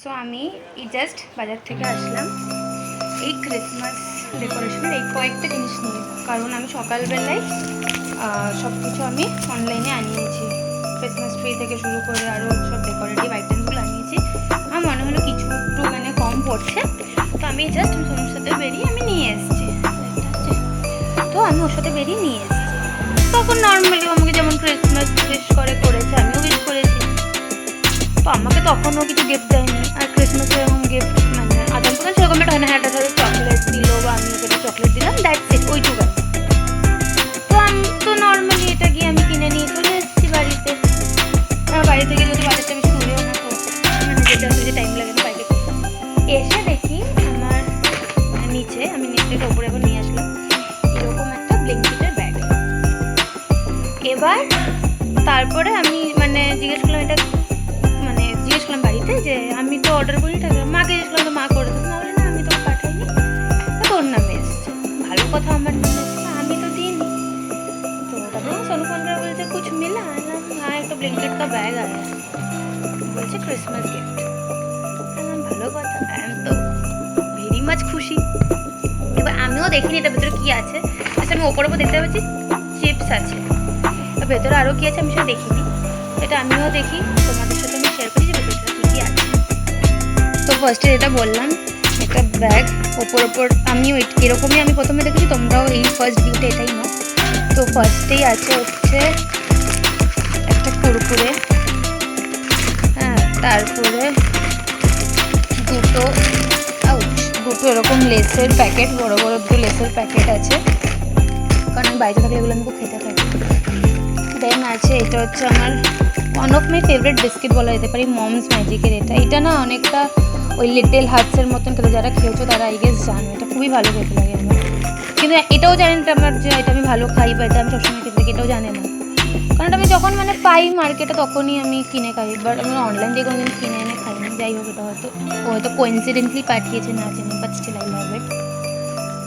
So আমি এই just বাজার থেকে আসলাম এই ক্রিসমাস ডেকোরেশনের এই কয়েকটা জিনিস নিয়ে, কারণ আমি সকালবেলায় সব কিছু আমি অনলাইনে আনিয়েছি। ক্রিসমাস ট্রি থেকে শুরু করে আরও সব ডেকোরেটিভ আইটেমগুলো আনিয়েছি। আমার মনে হলো কিছু একটু মানে কম পড়ছে, তো আমি জাস্ট সোনুর সাথে বেরিয়ে আমি নিয়ে এসেছি। তো আমি ওর সাথে বেরিয়ে নিয়ে এসেছি। তখন নর্মালি আমাকে যেমন ক্রিসমাস উইশ করেছে, আমিও উইশ করেছি। তো আমাকে তখনও কিছু গিফট দেয়নি। আর ক্রিসমাসে এরকম গিফট মানে আদান প্রদান সেরকম একটা হয় না। হ্যাঁ, একটা ধরো চকলেট দিল বা আমি ওকে চকলেট দিলাম, দ্যাটস ইট, ওইটুকু। তো আমি তো নর্মালি এটা গিয়ে আমি কিনে নিয়ে চলে এসেছি বাড়িতে। আমার বাড়ি থেকে যদি বাজারটা বেশি দূরেও না, তো মানে যেতে হতে যে টাইম লাগে না বাইরে। এসে দেখি আমার নিচে, আমি নিচের ওপরে এখন নিয়ে আসলাম এরকম একটা ব্লিঙ্কিটের ব্যাগ। এবার তারপরে আমি মানে জিজ্ঞেস করলাম বাড়িতে যে আমি তো অর্ডার করিনি, মাকে জিজ্ঞেস করলাম, তো মা করে দেবো। মা বলে না, আমি তো পাঠাইনি, তোর নামে এসছে। ভালো কথা, আমার নামে এসছে, আমি তো দিইনি। তো তারপরে সোনু ফোন করে বলছে কুছ মিলা? আনলাম হ্যাঁ, একটা ব্লিঙ্কিট का बैग आया, বলছে ক্রিসমাস গিফট। ভালো কথা, আই এম তো ভেরি মাচ খুশি। এবার আমিও দেখিনি এটার ভেতরে কী আছে। আমি ওপর দেখতে পাচ্ছি চিপস আছে, ভেতরে আরও কী আছে আমি সেটা দেখিনি। এটা আমিও দেখি, তোমাদের সাথে আমি শেয়ার করি যে ভেতরটা কী কী আছে। তো ফার্স্টে যেটা বললাম, একটা ব্যাগ ওপর আমিও এরকমই আমি প্রথমে দেখেছি, তোমরাও এই ফার্স্ট ভিউতে এটাই নাও। তো ফার্স্টেই আছে হচ্ছে একটা কুরকুরে, হ্যাঁ, তারপরে দুটো এরকম লেসের প্যাকেট, বড় বড় দুটো লেসের প্যাকেট আছে, কারণ আমি বাইরে থাকলে এগুলো আমি খুব খেতে থাকি। দেন আছে এটা হচ্ছে আমার one of my favourite biscuit বলা যেতে পারে, মমস ম্যাজিকের। এটা না অনেকটা ওই লিটল হার্টসের মতন খেতে, যারা খেয়েছো তারা আই গেস জানো, এটা খুবই ভালো খেতে লাগে আমার। কিন্তু এটাও জানেন এটা আমার যে এটা আমি ভালো খাই বা এটা আমি সবসময় খেতে থাকি, এটাও জানে না। কারণ আমি যখন মানে পাই মার্কেটে তখনই আমি কিনে খাই, বাট আমি অনলাইন দিয়ে কোনোদিন কিনে এনে খাইনি। যাই হোক, এটা হয়তো কোইন্সিডেন্টলি পাঠিয়েছে, না জানি, বাট স্টিল আই লাভ ইট।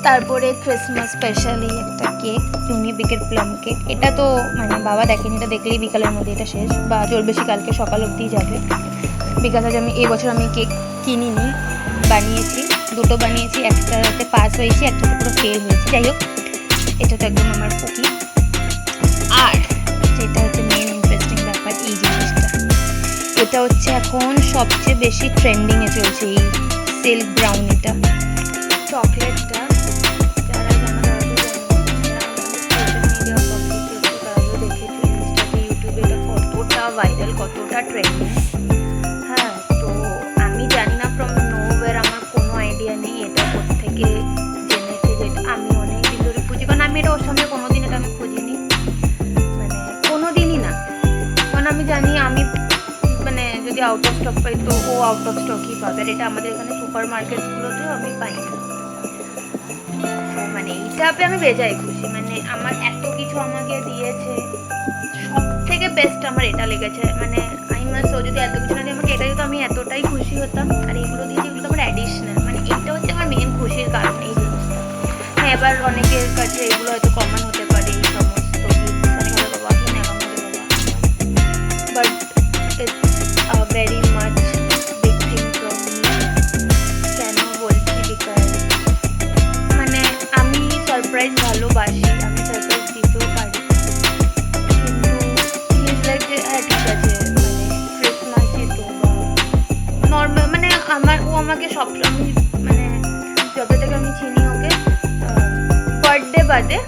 তারপরে ক্রিসমাস স্পেশালি একটা কেক, ইউনিবিকের প্লাম কেক। এটা তো মানে বাবা দেখেনি, এটা দেখলেই বিকালের মধ্যে এটা শেষ, বা জোর বেশি কালকে সকাল অবধি যাবে। বিকজ আজ আমি এবছর আমি কেক কিনিনি, বানিয়েছি, দুটো বানিয়েছি, একটাতে পাস হয়েছি, একটাতে পুরো ফেল হয়েছি। যাই হোক, এটা তো একদম আমার পুকি। আর যেটা হচ্ছে মেন ইন্টারেস্টিং ব্যাপার, এই জিনিসটা, এটা হচ্ছে এখন সবচেয়ে বেশি ট্রেন্ডিংয়ে চলছে, এই সিল্ক ব্রাউনিটা, চকলেটটা। যারা জানা দেখেছি ইউটিউবে এটা কতটা ভাইরাল, কতটা ট্রেন্ডিং। হ্যাঁ, তো আমি জানি না, ফ্রম নোওয়্যার, আমার কোনো আইডিয়া নেই এটা কোত্থেকে জেনেছে, যেটা আমি অনেক দিন ধরে খুঁজি। কারণ আমি এটা ওর সামনে কোনোদিন এটা আমি খুঁজিনি, মানে কোনো দিনই না। কারণ আমি জানি আমি মানে যদি আউট অফ স্টক পাই তো ও আউট অফ স্টকই পাবে, আর এটা আমাদের এখানে সুপার মার্কেটগুলোতেও আমি পাই না। মানে এইটাতে আমি বেজায় খুশি, মানে আমার এত কিছু আমাকে দিয়েছে, সব থেকে বেস্ট আমার এটা লেগেছে। মানে আমি মাস ও যদি এত কিছু না দিয়ে আমাকে এটা দিত, আমি এতটাই খুশি হতাম। আর এগুলো দিয়েছে, এগুলো আমার অ্যাডিশনাল, মানে এইটা হচ্ছে আমার মেন খুশির কারণ, এই জিনিসটা। হ্যাঁ, এবার অনেকের কাছে এগুলো হয়তো কমন হতে পারে, এই সমস্ত গিফট, অনেক ভালো বাবা কি না বাবা, but it's very much big thing from me. কেন বলছি, বিকজ মানে আমি সারপ্রাইজ ভালোবাসি, আমি সারপ্রাইজ দিতেও পারি, কিন্তু ইজ লাইক যে হ্যাঁ ঠিক আছে, মানে ক্রিসমাসই তো বা নর্মাল, মানে ও আমাকে সব, আমি মানে যবে থেকে আমি চিনি ওকে, বার্থডে বাদে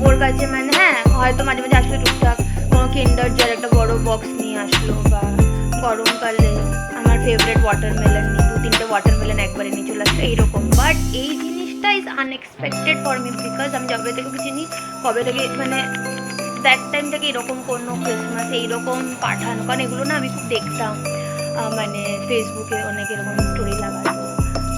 ওর কাছে মানে হ্যাঁ হয়তো মাঝে মাঝে আসলে টুকটাক কোনো কিন্ডার জয়ের একটা বড় বক্স নিয়ে আসলো, বা গরমকালে আমার ফেভারিট ওয়াটারমেলন নিয়ে 2-3টে ওয়াটারমেলন একবারে নিয়ে চলে আসলো, এইরকম। বাট এই জিনিসটা is unexpected for me, because আমি যবে থেকে চিনি, কবে থেকে মানে দ্যাট টাইম থেকে এরকম কোনো ক্রিসমাস এইরকম পাঠানো, কারণ এগুলো না আমি খুব দেখতাম, মানে ফেসবুকে অনেক এরকম স্টোরি লাগাতো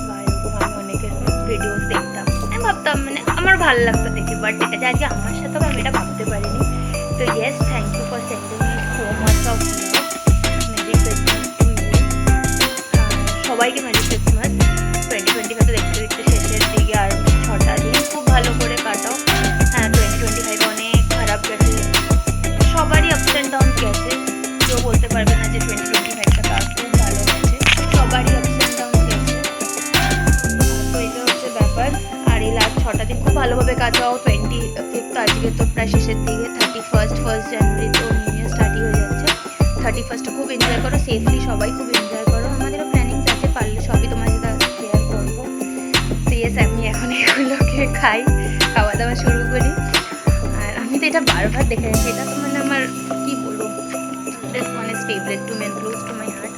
বা এরকম আমি অনেকের ভিডিওস দেখতাম, আমি ভাবতাম মানে আমার ভালো লাগতো দেখে। বাট এটা যে আজকে আমার সাথে আমি এটা ভাবতে পারিনি। তো yes, thank you for sending me so much of love. Merry Christmas to you. সবাইকে মেরি ক্রিসমাস। 2025 তো দেখতে দেখতে শেষের দিকে, আর 6টা দিন খুব ভালো করে কাটাও। হ্যাঁ, 2025 অনেক খারাপ গেছে, সবারই আপস অ্যান্ড ডাউন গেছে, কেউ বলতে পারবে না যে 2025টা তার খুব ভালো গেছে। ভালোভাবে কাটাও। 25th আজকে তো প্রায় শেষের দিকে, 1st জানুয়ারি তো নিউ ইয়ার স্টার্টই হয়ে যাচ্ছে। 31st খুব এনজয় করো, সেফলি সবাই খুব এনজয় করো। আমাদেরও প্ল্যানিংস আছে, পারলে সবই তোমার সাথে শেয়ার করবো। তো ইয়েস, আমি এখন এগুলোকে খাওয়া দাওয়া শুরু করি। আর আমি তো এটা বারবার দেখে যাচ্ছি, এটা তো মানে আমার কী বলবো, this one is favourite to men, close to my heart.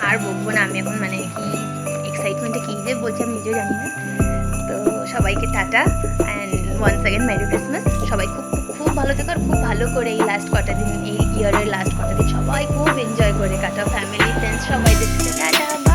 আর বলবো না, আমি এখন মানে কি এক্সাইটমেন্টে কী যে বলছি আমি নিজেও জানি না। তো সবাইকে tata and once again merry Christmas. সবাই খুব খুব ভালো থেকো, আর খুব ভালো করে এই লাস্ট কটা দিন, এই ইয়ারের লাস্ট কটা দিন সবাই খুব এনজয় করে কাটাও, ফ্যামিলি ফ্রেন্ডস সবাই দেখতে। টাটা।